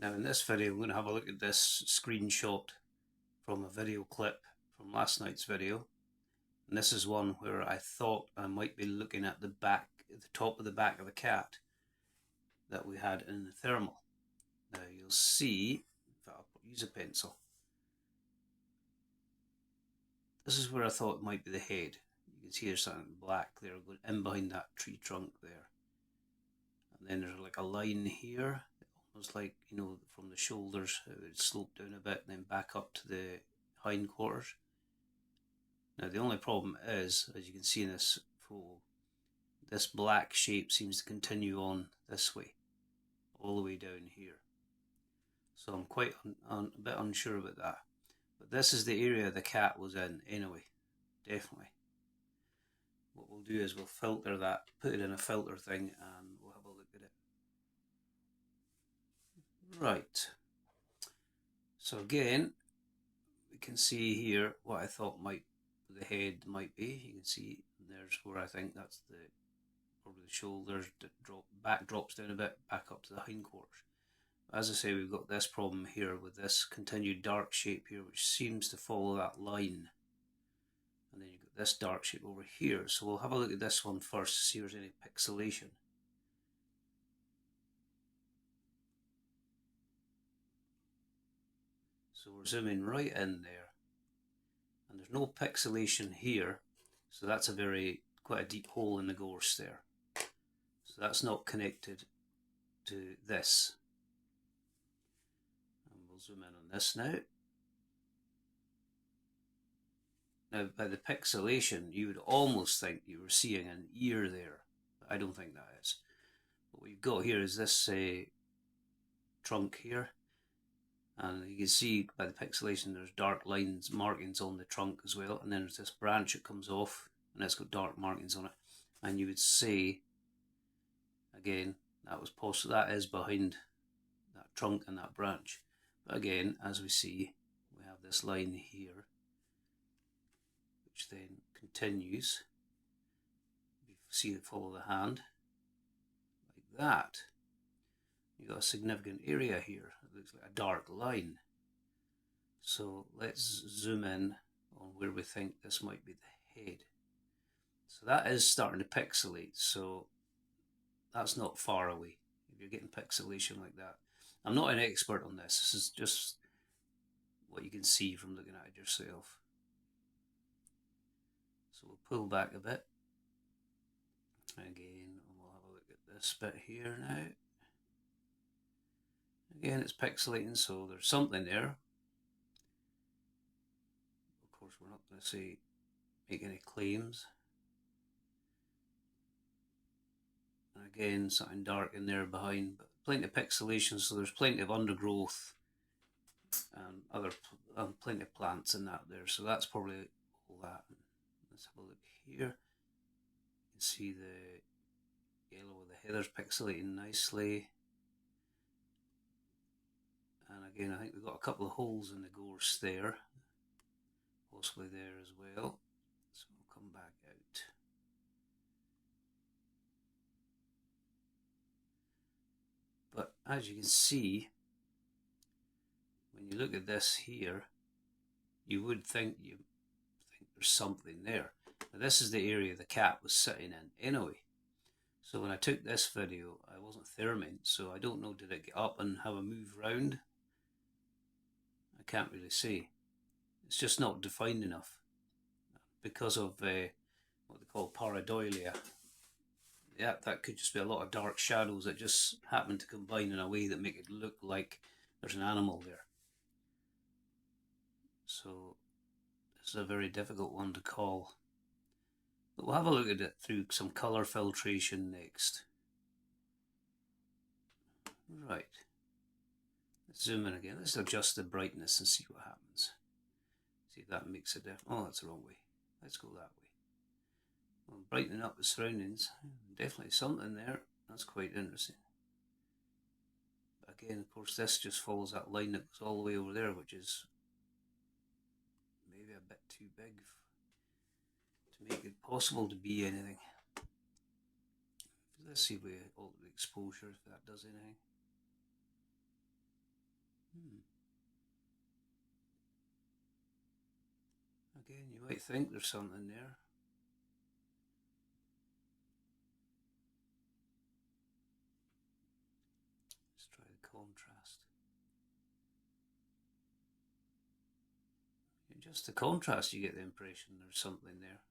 Now in this video I'm going to have a look at this screenshot from a video clip from last night's video, and this is one where I thought I might be looking at the top of the back of the cat that we had in the thermal. Now you'll see, if I'll use a pencil, this is where I thought it might be the head. You can see there's something black there going in behind that tree trunk there, and then there's like a line here. Almost like, from the shoulders, it would slope down a bit and then back up to the hindquarters. Now the only problem is, as you can see in this photo, this black shape seems to continue on this way, all the way down here. So I'm quite a bit unsure about that. But this is the area the cat was in anyway, definitely. What we'll do is we'll filter that, put it in a filter thing, and we'll have a look at it. Right, so again, we can see here what I thought the head might be. You can see there's where I think that's probably the shoulders, back drops down a bit, back up to the hindquarters. As I say, we've got this problem here with this continued dark shape here, which seems to follow that line. And then you've got this dark shape over here. So we'll have a look at this one first to see if there's any pixelation. So we're zooming right in there, and there's no pixelation here, so that's quite a deep hole in the gorse there. So that's not connected to this. And we'll zoom in on this now. Now by the pixelation you would almost think you were seeing an ear there, but I don't think that is. What we've got here is this trunk here. And you can see by the pixelation there's dark lines, markings on the trunk as well. And then there's this branch that comes off and it's got dark markings on it. And you would say, again, that is behind that trunk and that branch. But again, as we see, we have this line here, which then continues. You see it follow the hand, like that. You've got a significant area here. It looks like a dark line. So let's zoom in on where we think this might be the head. So that is starting to pixelate, so that's not far away if you're getting pixelation like that. I'm not an expert on this. This is just what you can see from looking at it yourself. So we'll pull back a bit. Again, we'll have a look at this bit here now. Again, it's pixelating, so there's something there. Of course, we're not going to make any claims. And again, something dark in there behind, but plenty of pixelation, so there's plenty of undergrowth and plenty of plants in that there. So that's probably all that. Let's have a look here. You can see the yellow of the heathers pixelating nicely. And again, I think we've got a couple of holes in the gorse there, possibly there as well. So we'll come back out. But as you can see, when you look at this here, you would think there's something there. Now this is the area the cat was sitting in anyway. So when I took this video, I wasn't therming, so I don't know, did it get up and have a move round? I can't really say. It's just not defined enough because of what they call pareidolia. Yeah, that could just be a lot of dark shadows that just happen to combine in a way that make it look like there's an animal there. So this is a very difficult one to call. But we'll have a look at it through some colour filtration next. Right. Let's zoom in again. Let's adjust the brightness and see what happens. See if that makes a difference. Oh, that's the wrong way. Let's go that way. Well, brightening up the surroundings. Definitely something there. That's quite interesting. But again, of course, this just follows that line that goes all the way over there, which is maybe a bit too big to make it possible to be anything. Let's see if we alter the exposure, if that does anything. Again, you might think there's something there. Let's try the contrast. In just the contrast, you get the impression there's something there.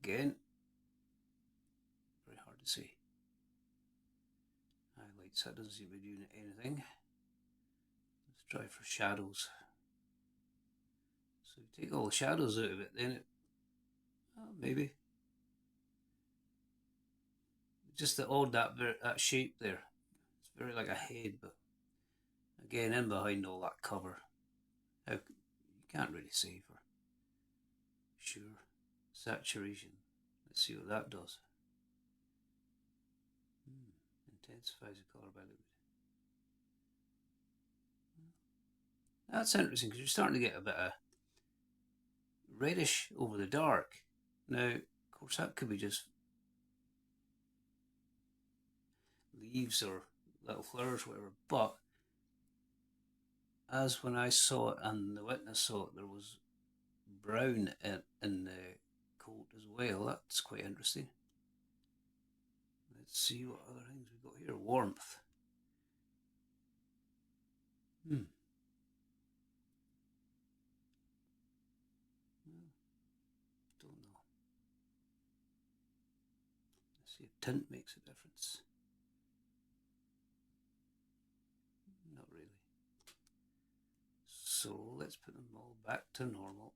Again, very hard to see. Highlights, that doesn't seem to be doing anything. Let's try for shadows. So you take all the shadows out of it, then it, maybe. Just the odd that shape there. It's very like a head, but again, in behind all that cover, you can't really say for sure. Saturation. Let's see what that does. Intensifies the colour by a little bit. That's interesting because you're starting to get a bit of reddish over the dark. Now, of course, that could be just leaves or little flowers, whatever, but as when I saw it and the witness saw it, there was brown in the coat as well. That's quite interesting. Let's see what other things we've got here. Warmth. Well, don't know. Let's see if tint makes a difference. Not really. So let's put them all back to normal.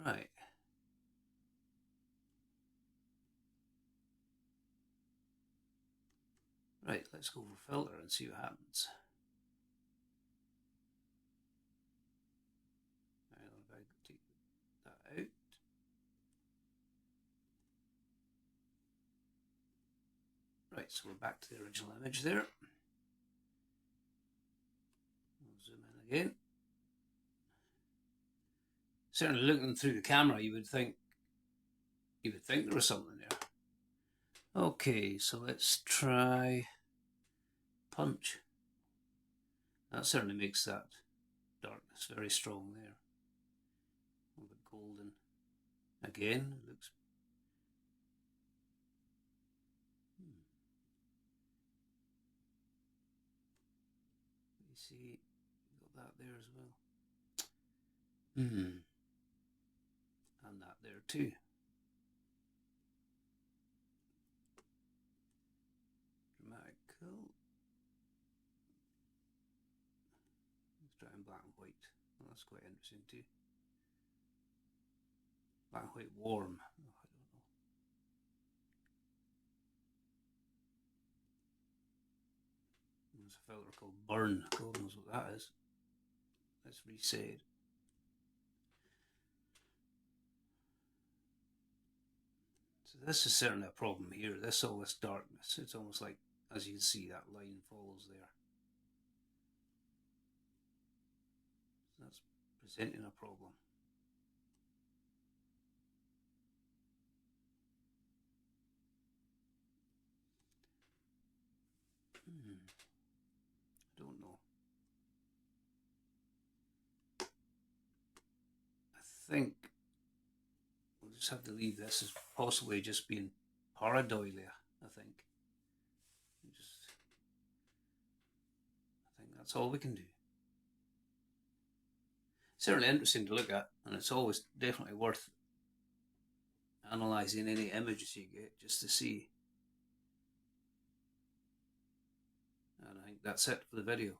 Right. Right, let's go for filter and see what happens. Right, if I take that out. Right, so we're back to the original image there. We'll zoom in again. Certainly looking through the camera, you would think there was something there. Okay, so let's try punch. That certainly makes that darkness very strong there. A bit golden. Again, it looks. You see, got that there as well. And that there too. Dramatic cool. Let's try in black and white. Well, that's quite interesting too. Black and white warm. Oh, I don't know. There's a filter called burn. God knows what that is. Let's reset it. So this is certainly a problem here. All this darkness. It's almost like, as you can see, that line follows there. So that's presenting a problem. I don't know. I think we'll just have to leave this as possibly just being pareidolia, I think. I think that's all we can do. Certainly interesting to look at, and it's always definitely worth analysing any images you get just to see. And I think that's it for the video.